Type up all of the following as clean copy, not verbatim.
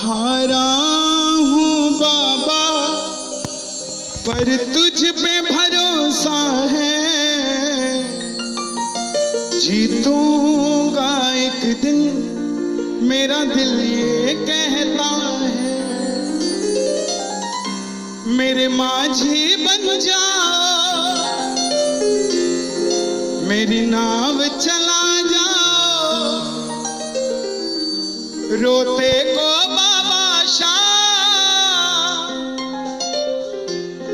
हारा हूँ बाबा पर तुझ पे भरोसा है, जीतूंगा एक दिन मेरा दिल ये कहता है। मेरे माझी बन जाओ, मेरी नाव चला जाओ, रोते को बाबा शाह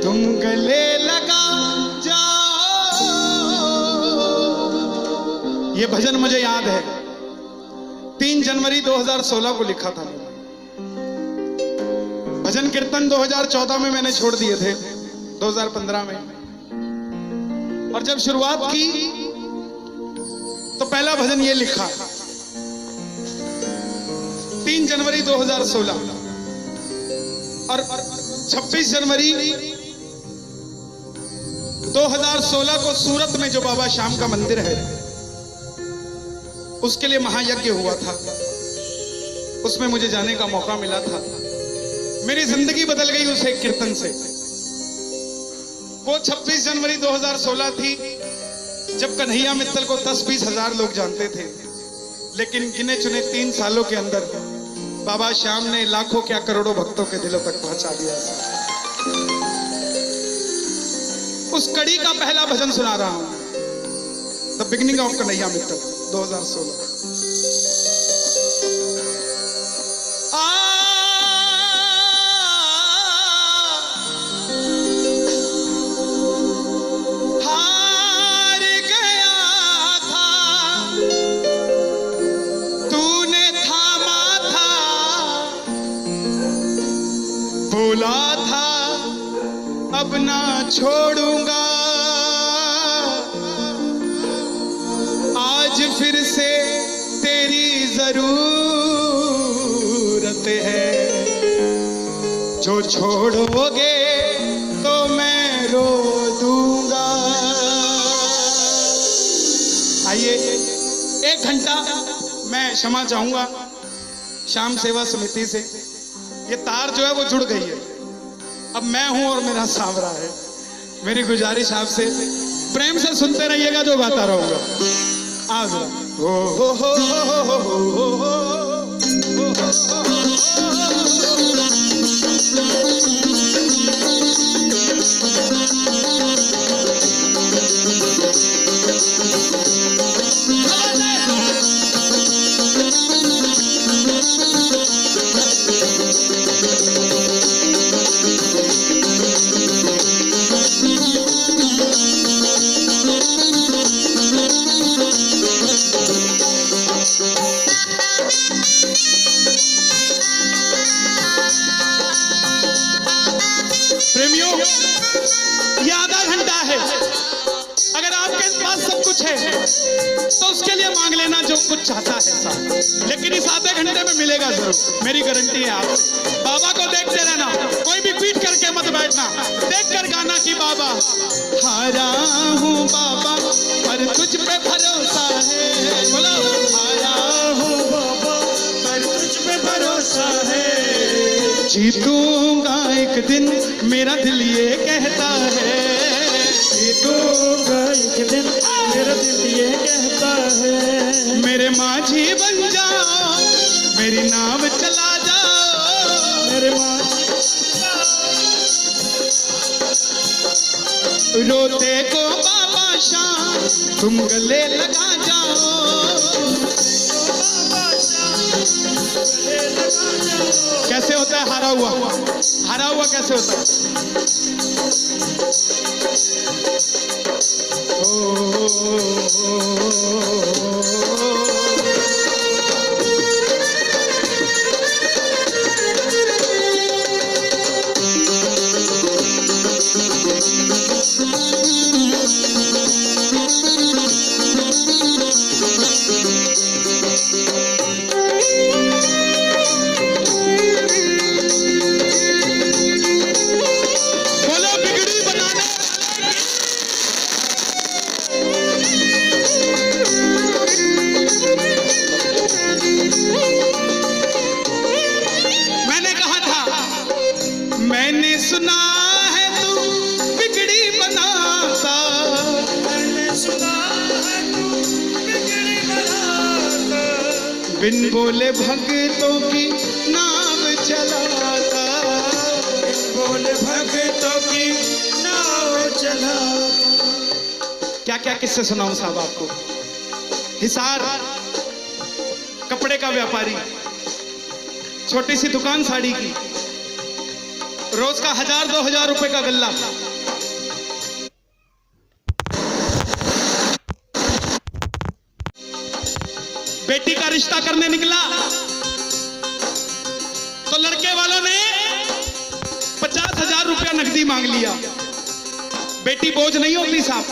तुम गले लगा जाओ। ये भजन मुझे याद है, 3 जनवरी 2016 को लिखा था। भजन कीर्तन 2014 में मैंने छोड़ दिए थे, 2015 में। और जब शुरुआत की तो पहला भजन ये लिखा, 3 जनवरी 2016। और 26 जनवरी 2016 को सूरत में जो बाबा श्याम का मंदिर है, उसके लिए महायज्ञ हुआ था। उसमें मुझे जाने का मौका मिला था। मेरी जिंदगी बदल गई उस एक कीर्तन से। वो 26 जनवरी 2016 थी जब कन्हैया मित्तल को 10-20 हजार लोग जानते थे, लेकिन गिने चुने 3 सालों के अंदर बाबा श्याम ने लाखों क्या करोड़ों भक्तों के दिलों तक पहुंचा दिया। उस कड़ी का पहला भजन सुना रहा हूं, the beginning of Kanhaiya Mittal 2016। बोला था अब ना छोड़ूंगा, आज फिर से तेरी जरूरत है, जो छोड़ोगे तो मैं रो दूंगा। आइए 1 घंटा मैं क्षमा चाहूंगा श्याम सेवा समिति से। ये तार जो है वो जुड़ गई है, अब मैं हूं और मेरा सांवरा है। मेरी गुजारिश आपसे, प्रेम से सुनते रहिएगा जो गाता रहूंगा। आज हो हो हो हो हो हो हो। प्रेमियों, ये आधा घंटा है। अगर आपके पास सब कुछ है तो उसके लिए मांग लेना जो कुछ चाहता है साहब, लेकिन इस आधे घंटे में मिलेगा जरूर, मेरी गारंटी है आपसे। बाबा को देखते रहना, कोई भी पीट करके मत बैठना, देख कर गाना कि बाबा हारा हूँ बाबा पर तुझ पे भरोसा है। बोलो हारा हूँ बाबा पर तुझ पे भरोसा है, जीतूंगा एक दिन मेरा दिल ये कहता है। जीतूंगा एक दिन मेरा दिल ये कहता है। मेरे माझी बन जाओ, मेरी नाव चला जाओ, मेरे माझी रोते को बाबा शाम तुम गले लगा जाओ। कैसे होता है हारा हुआ? हारा हुआ कैसे होता है? सुना है तू बिगड़ी बनाता, मैंने सुना है तू बिगड़ी बनाता, बिन बोले भक्तों की नाव चलाता, बिन बोले भक्तों की नाव चलाता। क्या क्या किस्से सुनाऊं साहब आपको। हिसार कपड़े का व्यापारी, छोटी सी दुकान साड़ी की, रोज का 1000-2000 रुपए का गल्ला। बेटी का रिश्ता करने निकला तो लड़के वालों ने 50,000 रुपया नकदी मांग लिया। बेटी बोझ नहीं होती साहब,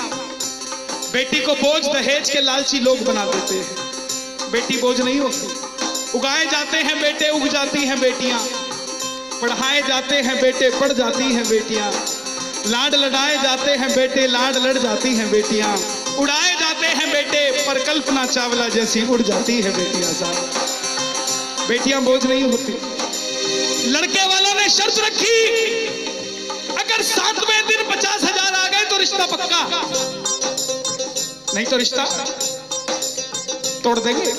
बेटी को बोझ दहेज के लालची लोग बना देते हैं। बेटी बोझ नहीं होती। उगाए जाते हैं बेटे, उग जाती हैं बेटियां। पढ़ाए जाते हैं बेटे, पढ़ जाती हैं बेटियां। लाड लड़ाए जाते हैं बेटे, लाड लड़ जाती हैं बेटियां। उड़ाए जाते हैं बेटे, पर कल्पना चावला जैसी उड़ जाती है बेटियां साहब। बेटियां बोझ नहीं होती। लड़के वालों ने शर्त रखी, अगर 7वें दिन 50,000 आ गए तो रिश्ता पक्का, नहीं तो रिश्ता तोड़ देंगे।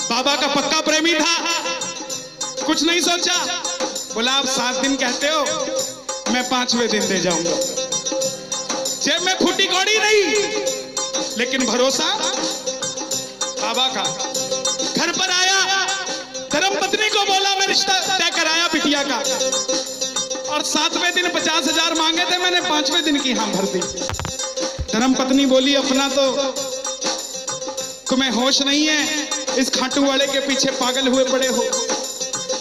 बाबा का पक्का प्रेमी था, कुछ नहीं सोचा, बोला आप 7 दिन कहते हो, मैं 5वें दिन दे जाऊंगा। जेब में फूटी कौड़ी नहीं, लेकिन भरोसा बाबा का। घर पर आया, धर्मपत्नी को बोला मैं रिश्ता तय कराया बिटिया का, और 7वें दिन 50,000 मांगे थे, मैंने 5वें दिन की हाँ भर दी। धर्मपत्नी बोली अपना तो तुम्हें होश नहीं है, इस खाटू वाले के पीछे पागल हुए पड़े हो।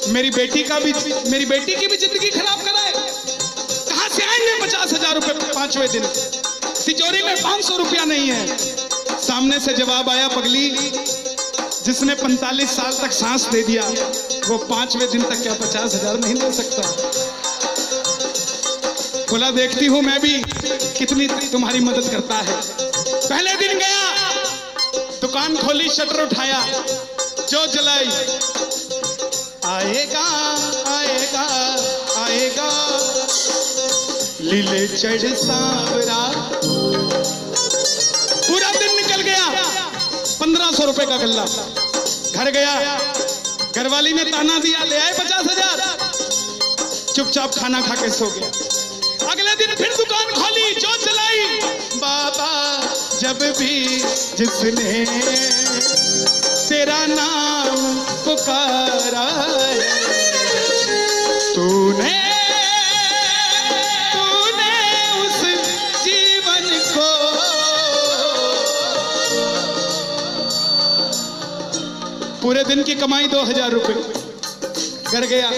मेरी बेटी की भी जिंदगी खराब कराए। कहां से आएंगे 50,000 रुपए 5वें दिन? तिजोरी में 500 रुपया नहीं है। सामने से जवाब आया, पगली जिसने 45 साल तक सांस दे दिया वो 5वें दिन तक क्या 50,000 नहीं दे सकता? बोला देखती हूं मैं भी कितनी तुम्हारी मदद करता है। पहले दिन गया, दुकान खोली, शटर उठाया, जो जलाई, आएगा आएगा आएगा लीले चढ़ सांवरा। पूरा दिन निकल गया, 1500 रुपए का गल्ला। घर गया, घरवाली ने ताना दिया, ले आए 50,000। चुपचाप खाना खा के सो गया। अगले दिन फिर दुकान खोली, जो चलाई, बाबा जब भी जिसने तेरा नाम पुकारा तूने उस जीवन को पूरे दिन की कमाई 2,000 रुपए। घर गया,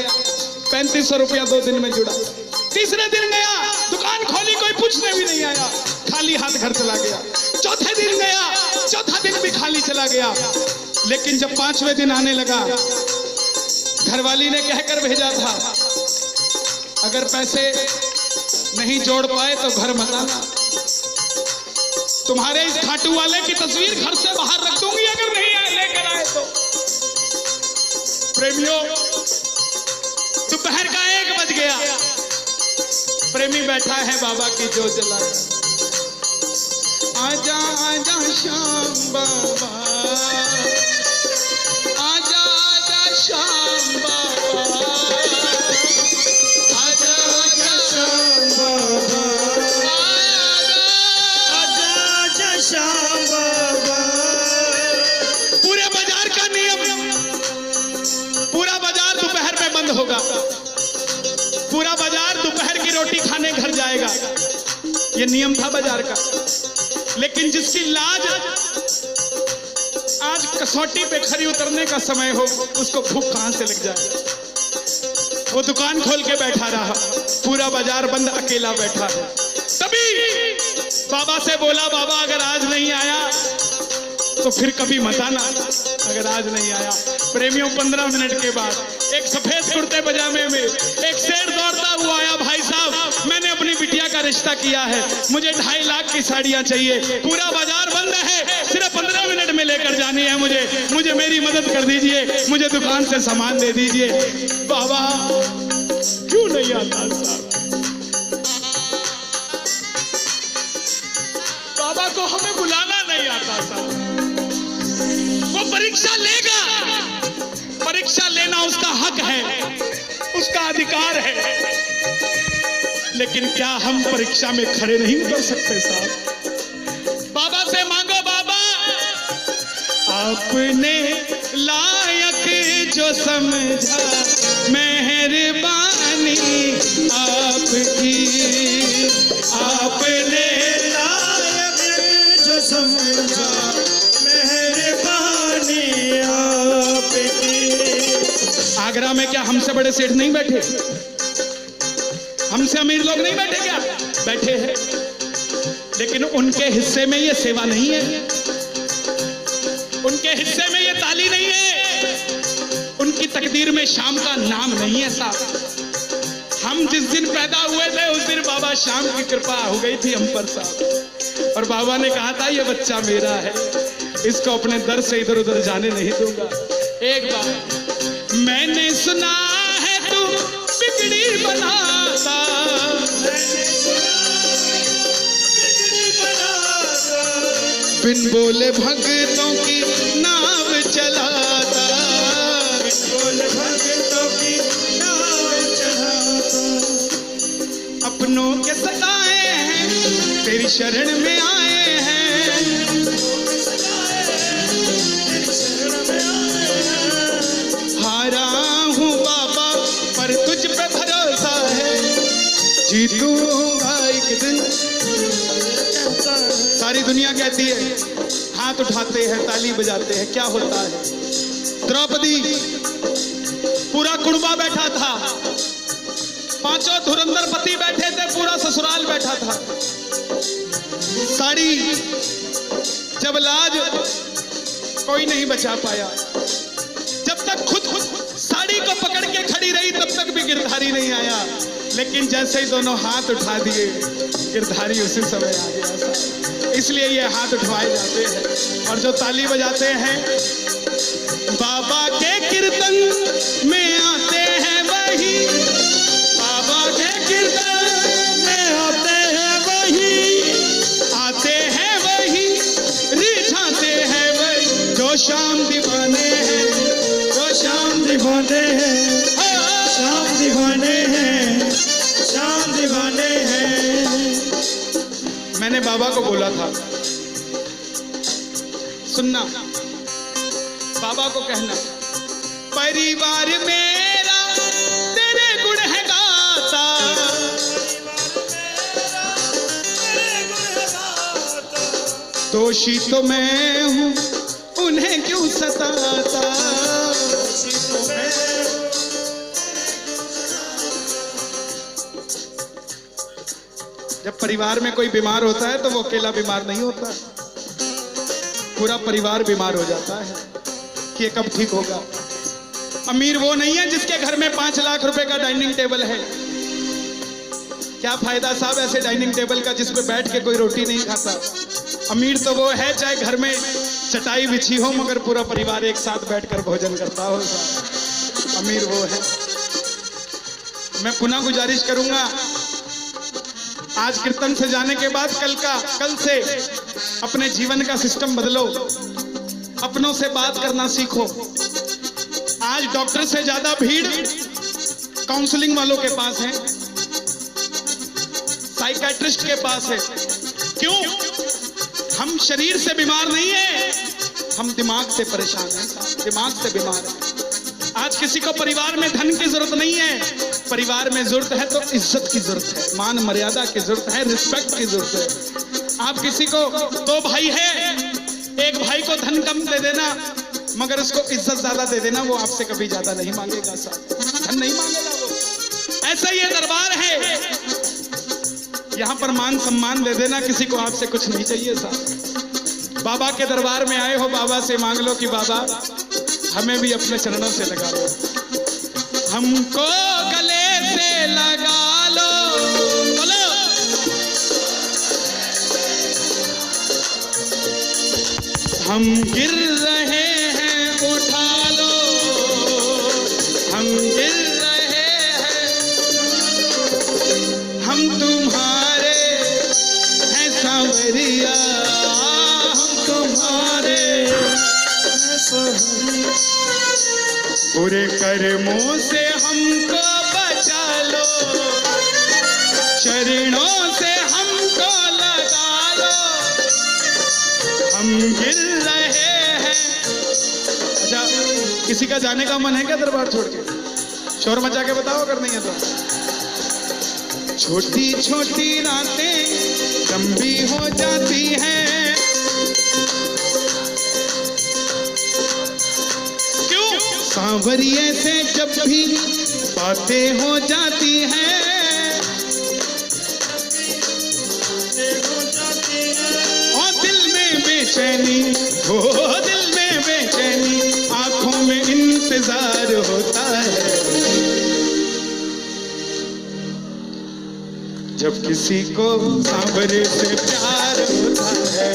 3500 रुपया 2 दिन में जुड़ा। तीसरे दिन गया, दुकान खोली, कोई पूछने भी नहीं आया, खाली हाथ घर चला गया। चौथे दिन गया, चौथा दिन भी खाली चला गया। लेकिन जब 5वें दिन आने लगा, घरवाली ने कहकर भेजा था, अगर पैसे नहीं जोड़ पाए तो घर मत आना। तुम्हारे इस खाटू वाले की तस्वीर घर से बाहर रख दूंगी अगर नहीं आए, लेकर आए तो। प्रेमियों, दोपहर का 1 बज गया, प्रेमी बैठा है बाबा की जोत जलाकर। आजा आजा श्याम बाबा, आजा आजा श्याम बाबा, आजा आजा श्याम बाबा, आजा आजा श्याम बाबा। पूरे बाजार का नियम, पूरा बाजार दोपहर में बंद होगा। पूरा बाजार दोपहर की रोटी खाने घर जाएगा, ये नियम था बाजार का। लेकिन जिसकी लाज आज कसौटी पे खरी उतरने का समय हो, उसको भूख कहां से लग जाए। वो दुकान खोल के बैठा रहा, पूरा बाजार बंद, अकेला बैठा है। तभी बाबा से बोला, बाबा अगर आज नहीं आया तो फिर कभी मत आना, अगर आज नहीं आया। प्रेमियों, 15 मिनट के बाद एक सफेद कुर्ते पजामे में एक शेर दौड़ता हुआ आया, भाई साहब मैंने अपनी बिटिया का रिश्ता किया है, मुझे 2.5 लाख की साड़ियां चाहिए, पूरा बाजार बंद है, सिर्फ 15 मिनट में लेकर जानी है मुझे मेरी मदद कर दीजिए, मुझे दुकान से सामान दे दीजिए। बाबा क्यों नहीं आता साहब, को हमें बुलाना नहीं आता साहब। वो परीक्षा लेगा, परीक्षा लेना उसका हक है, उसका अधिकार है, लेकिन क्या हम परीक्षा में खड़े नहीं उतर सकते साहब? बाबा से मांगो, बाबा आपने लायक जो समझा, मेहरबानी आपकी, आपने लायक जो समझा, मेहरबानी आपकी। आगरा में क्या हमसे बड़े सेठ नहीं बैठे? हमसे अमीर लोग नहीं बैठे क्या? बैठे हैं, लेकिन उनके हिस्से में ये सेवा नहीं है, उनके हिस्से में ये ताली नहीं है, उनकी तकदीर में शाम का नाम नहीं है साहब। हम जिस दिन पैदा हुए थे उस दिन बाबा शाम की कृपा हो गई थी हम पर साहब, और बाबा ने कहा था ये बच्चा मेरा है, इसको अपने दर से इधर उधर जाने नहीं दूंगा। एक बार मैंने सुना है तू बिगड़ी बनाता, बिन बोले भक्तों की नाव चलाता, बिन बोले भक्तों की नाव चलाता। अपनों के सताए हैं तेरी शरण में आए हैं, हारा हूँ बाबा पर तुझ पे भरोसा है, जीतूंगा एक दिन। सारी दुनिया कहती है, हाथ उठाते हैं, ताली बजाते हैं, क्या होता है? द्रौपदी पूरा कुड़बा बैठा था, पांचों धुरंधर पति बैठे थे, पूरा ससुराल बैठा था। साड़ी जब लाज कोई नहीं बचा पाया, जब तक खुद साड़ी को पकड़ के खड़ी रही तब तक भी गिरधारी नहीं आया, लेकिन जैसे ही दोनों हाथ उठा दिए गिरधारी उसी समय आ गया। इसलिए ये हाथ उठवाए जाते हैं, और जो ताली बजाते हैं बाबा के कीर्तन में आते हैं वही, बाबा के कीर्तन में आते हैं वही, आते हैं वही, रिझाते हैं वही, जो शाम दीवाने हैं, जो शाम दीवाने हैं, शाम दीवाने हैं, शाम दीवाने हैं। मैंने बाबा को बोला था, सुनना, बाबा को कहना, परिवार मेरा तेरे गुण है गाता, दोषी तो मैं हूँ उन्हें क्यों सताता, जब परिवार में कोई बीमार होता है तो वो अकेला बीमार नहीं होता, पूरा परिवार बीमार हो जाता है कि ये कब ठीक होगा। अमीर वो नहीं है जिसके घर में 5 लाख रुपए का डाइनिंग टेबल है, क्या फायदा साहब ऐसे डाइनिंग टेबल का जिस पे बैठ के कोई रोटी नहीं खाता। अमीर तो वो है चाहे घर में चटाई बिछी हो मगर पूरा परिवार एक साथ बैठकर भोजन करता हो, अमीर वो है। मैं पुनः गुजारिश करूंगा, आज कीर्तन से जाने के बाद कल से अपने जीवन का सिस्टम बदलो, अपनों से बात करना सीखो। आज डॉक्टर से ज्यादा भीड़ काउंसलिंग वालों के पास है, साइकियाट्रिस्ट के पास है। क्यों? हम शरीर से बीमार नहीं है, हम दिमाग से परेशान हैं, दिमाग से बीमार हैं। आज किसी को परिवार में धन की जरूरत नहीं है, परिवार में जरूरत है तो इज्जत की जरूरत है, मान मर्यादा की जरूरत है, रिस्पेक्ट की जरूरत है। आप किसी को 2 भाई है, एक भाई को धन कम दे देना मगर उसको इज्जत ज्यादा दे देना, वो आपसे कभी ज्यादा नहीं मांगेगा साहब, धन नहीं मांगेगा वो। ऐसा ये दरबार है, यहाँ पर मान सम्मान दे देना, किसी को आपसे कुछ नहीं चाहिए साहब। बाबा के दरबार में आए हो, बाबा से मांग लो कि बाबा हमें भी अपने चरणों से लगा लो, हमको गले से लगा लो, बोलो हम गिर रहे हैं उठा लो, हम गिर रहे हैं, हम तुम्हारे हैं सांवरिया, बुरे कर्मों से हमको बचा लो, चरणों से हमको लगा लो, हम गिर रहे हैं। अच्छा, किसी का जाने का मन है क्या दरबार छोड़ के? शोर मचा के बताओ अगर नहीं है तो। छोटी छोटी रातें लंबी हो जाती हैं, क्यों? सांवरिये से जब भी बातें हो जाती हैं, और दिल में बेचैनी, हो दिल में बेचैनी, आंखों में इंतजार होता है। जब किसी को सांवरे से प्यार होता है,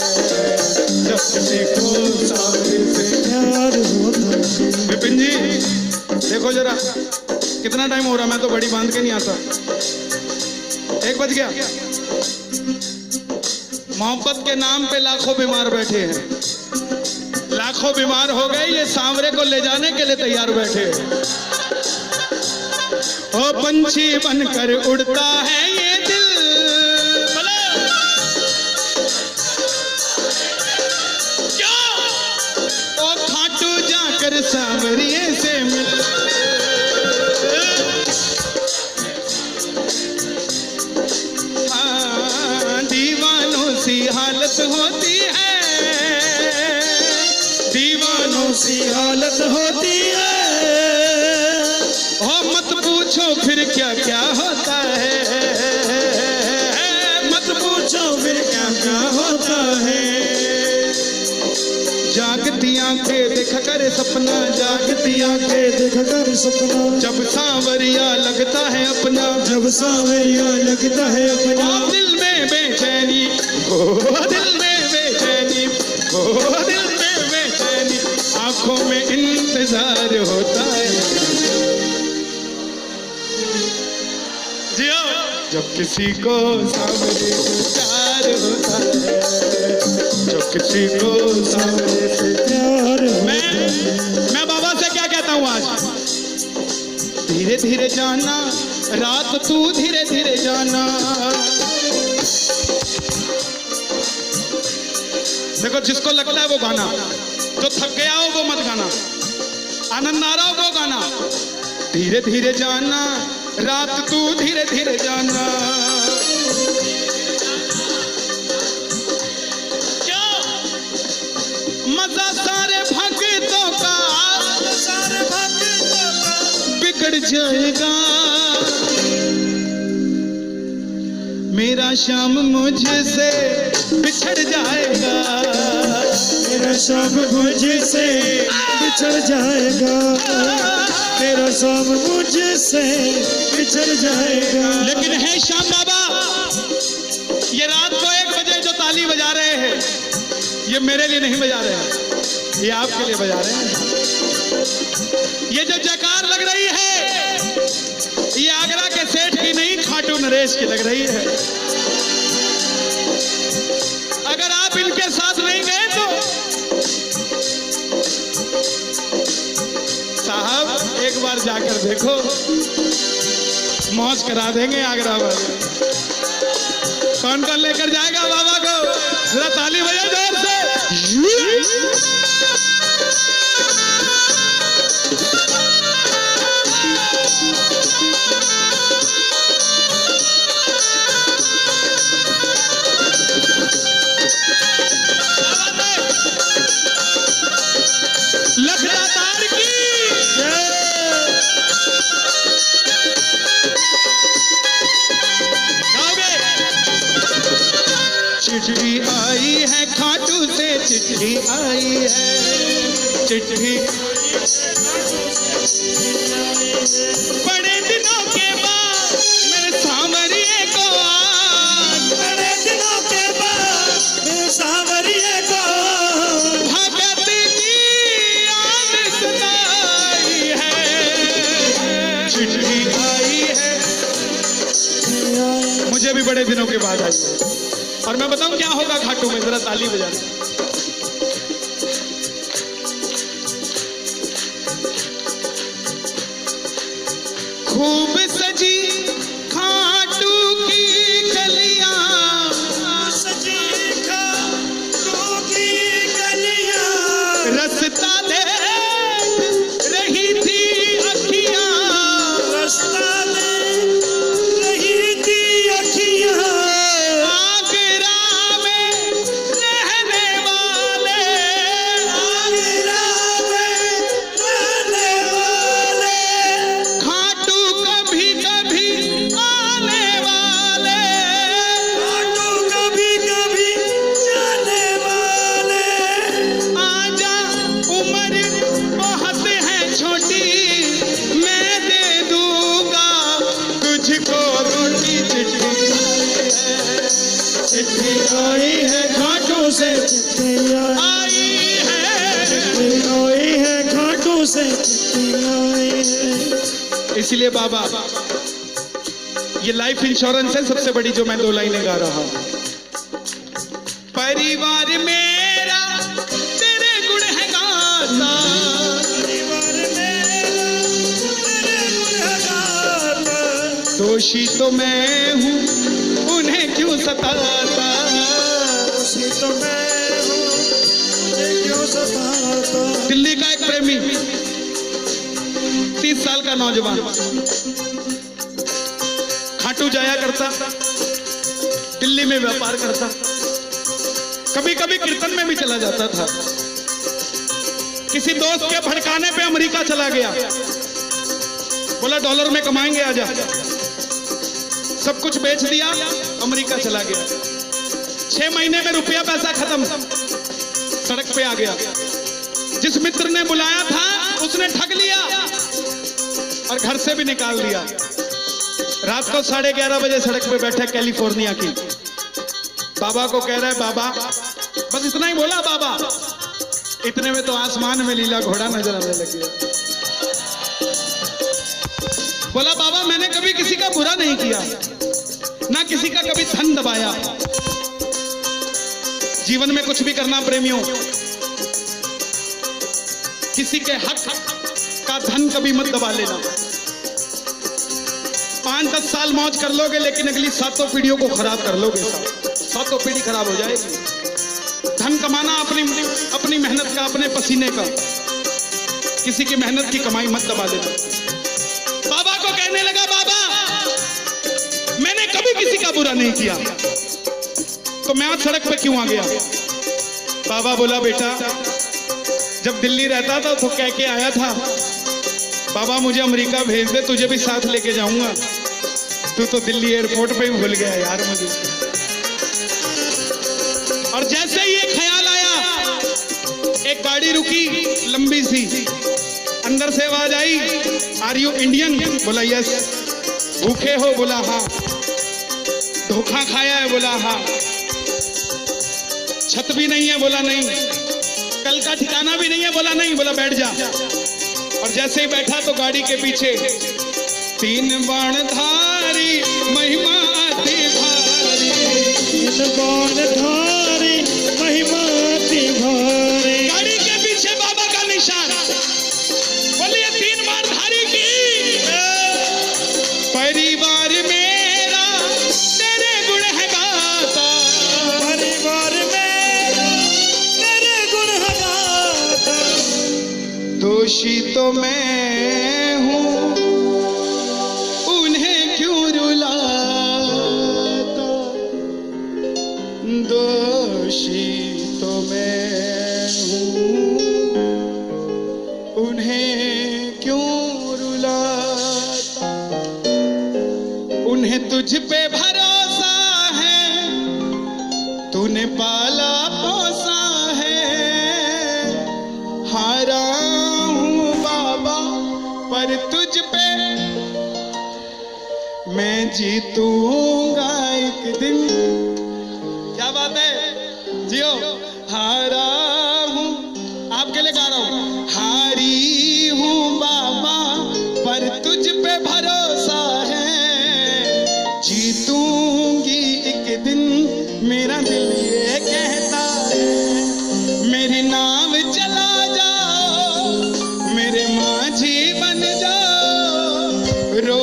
जब किसी को सांवरे से प्यार होता है। विपिन जी देखो जरा कितना टाइम हो रहा, मैं तो बड़ी बांध के नहीं आता। 1 बज गया। मोहब्बत के नाम पे लाखों बीमार बैठे हैं, लाखों बीमार हो गए, ये सांवरे को ले जाने के लिए तैयार बैठे हैं। ओ पंछी बनकर उड़ता है ये दिल, क्या? ओ खाटू जाकर सांवरिये से मिल, हाँ दीवानों सी हालत होती है, दीवानों सी हालत होती है। ओ मत पूछो फिर क्या क्या होता है, मत पूछो फिर क्या क्या होता है। जागती आंखें देख कर सपना, जागती आंखें देख कर सपना, जब सांवरिया लगता है अपना, जब सांवरिया लगता है अपना। दिल में बेचैनी, ओ दिल में बेचैनी, ओ दिल में बेचैनी, आंखों में इंतजार होता है। जियो। जब किसी को सांवरे से प्यार होता है, जब किसी को सांवरे से प्यार होता है। मैं बाबा से क्या कहता हूँ आज? धीरे धीरे जाना रात, तू धीरे धीरे जाना। देखो जिसको लगता है वो गाना, जो थक गया हो वो मत गाना, आनंद आ रहा हो वो गाना। धीरे धीरे जाना रात, तू धीरे धीरे जाना। क्या मजा सारे भक्तों का, सारे भक्तों का बिगड़ जाएगा। मेरा श्याम मुझसे बिछड़ जाएगा, मेरा श्याम मुझसे बिछड़ जाएगा, मेरा श्याम मुझसे बिछड़ जाएगा। लेकिन है श्याम बाबा, ये रात को 1 बजे जो ताली बजा रहे हैं, ये मेरे लिए नहीं बजा रहे हैं, ये आपके लिए बजा रहे हैं। ये जो जयकार लग रही है, ये आगरा के सेठ की नहीं, खाटू नरेश की लग रही है। अगर आप इनके साथ नहीं गए तो साहब एक बार जाकर देखो, मौज करा देंगे आगरा वाले। कौन कौन लेकर जाएगा बाबा को? जरा ताली बजाओ जोर से। लखदातार की चिट्ठी आई है खाटू से, चिट्ठी आई है, चिट्ठी बड़े दिनों के बाद मेरे सांवरिये को, बड़े दिनों के बाद मेरे सांवरिये को भगत जी आन सताई है। चिट्ठी आई है, मुझे भी बड़े दिनों के बाद आई है। और मैं बताऊं क्या होगा घाटों में, जरा ताली बजाना। खूब सजी खाटू की गलियां, सजी खाटू की गलियां, रास्ता देख रही थी अखियां, रास्ता देख रही थी अखियां, आगरा में रहने वाले, आगरा में रहने वाले, खाटू कभी कभी आने वाले, खाटू कभी कभी जाने वाले, आजा उम्र बहुत है छोटी, मैं दे दूंगा तुझको रोटी। चिट्ठी आई है खाटू से चिट्ठी आई है, आई है खाटू से चिट्ठी आई है। इसलिए बाबा ये लाइफ इंश्योरेंस है सबसे बड़ी जो मैं 2 लाइनें गा रहा हूं। परिवार मेरा तेरे गुण है गाता, परिवार मेरा तेरे गुण है गाता, दोषी तो मैं हूँ उन्हें क्यों सताता, उसी तो मैं हूँ मुझे क्यों सताता। दिल्ली का एक प्रेमी 30 साल का नौजवान खाटू जाया करता, दिल्ली में व्यापार करता, कभी कभी कीर्तन में भी चला जाता था। किसी दोस्त के भड़काने पे अमेरिका चला गया, बोला डॉलर में कमाएंगे आजा, सब कुछ बेच दिया, अमेरिका चला गया। 6 महीने में रुपया पैसा खत्म, सड़क पे आ गया। जिस मित्र ने बुलाया था उसने ठग लिया और घर से भी निकाल दिया। रात को 11:30 बजे सड़क पे बैठा कैलिफोर्निया की, बाबा को कह रहा है बाबा, बस इतना ही बोला बाबा, इतने में तो आसमान में लीला घोड़ा नजर आने लग गया। बोला बाबा मैंने कभी किसी का बुरा नहीं किया, ना किसी का कभी धन दबाया, जीवन में कुछ भी करना प्रेमियों, किसी के हक का धन कभी मत दबा लेना। 5-10 साल मौज कर लोगे लेकिन अगली 7 पीढ़ियों को खराब कर लोगे, 7 पीढ़ी खराब हो जाएगी। धन कमाना अपनी मेहनत का, अपने पसीने का, किसी की मेहनत की कमाई मत दबा लेना। बाबा को कहने लगा बाबा मैंने कभी किसी का बुरा नहीं किया, तो मैं आज सड़क पे क्यों आ गया? बाबा बोला बेटा जब दिल्ली रहता था तो कह के आया था बाबा मुझे अमेरिका भेज दे, तुझे भी साथ लेके जाऊंगा। तू तो दिल्ली एयरपोर्ट पे ही भूल गया यार मुझे। और जैसे ही ये ख्याल आया, एक गाड़ी रुकी लंबी सी, अंदर से आवाज आई आर यू इंडियन? बोला यस। भूखे हो? बोला हाँ। धोखा खाया है? बोला हाँ। छत भी नहीं है? बोला नहीं। कल का ठिकाना भी नहीं है? बोला नहीं। बोला बैठ जा। और जैसे ही बैठा तो गाड़ी के पीछे 3 बाणधारी महिमा अति भारी, 3 बाणधारी महिमा अति भारी, गाड़ी के पीछे बाबा का निशान। बोलिए 3 बाणधारी की। परिवार मेरा तेरे गुण है गाता, परिवार मेरा तेरे गुण है गाता, दोषी तो मैं हूँ उन्हें क्यों रुलाता, दोषी तो मैं हूँ उन्हें क्यों रुलाता, उन्हें तुझ पे भरोसा है, तूने पाला पोसा है, हारा हूँ बाबा पर तुझ पे मैं जीतूंगा एक दिन। क्या बात है, जियो। हारा हूँ, आपके लिए गा रहा हूँ। हारी हूँ बाबा पर तुझ पे भरोसा है, जीतूंगी एक दिन, मेरा दिल ये कहता है। मेरी नाव चला जाओ, मेरे माझी बन जाओ, रो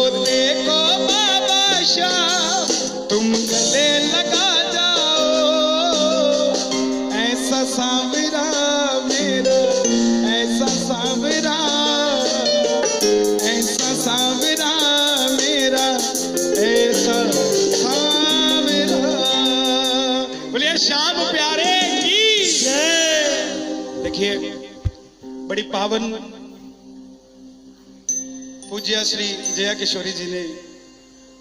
पावन पूज्य श्री जया किशोरी जी ने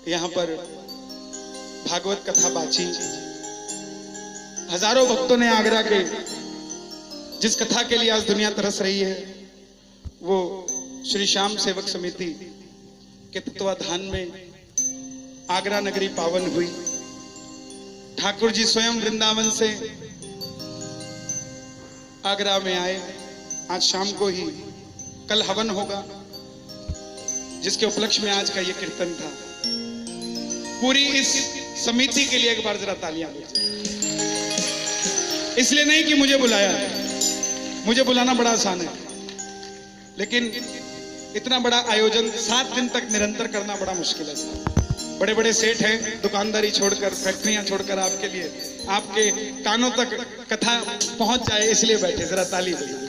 यहाँ पर भागवत कथा बाची। हजारों भक्तों ने आगरा के जिस कथा के लिए आज दुनिया तरस रही है वो श्री श्याम सेवक समिति के तत्वाधान में आगरा नगरी पावन हुई। ठाकुर जी स्वयं वृंदावन से आगरा में आए। आज शाम को ही कल हवन होगा जिसके उपलक्ष्य में आज का ये कीर्तन था। पूरी इस समिति के लिए एक बार जरा तालियां बजाएं। इसलिए नहीं कि मुझे बुलाया, मुझे बुलाना बड़ा आसान है, लेकिन इतना बड़ा आयोजन 7 दिन तक निरंतर करना बड़ा मुश्किल है साहब। बड़े बड़े सेठ हैं, दुकानदारी छोड़कर, फैक्ट्रियां छोड़कर आपके लिए, आपके कानों तक कथा पहुंच जाए इसलिए बैठे। जरा ताली बजाइए।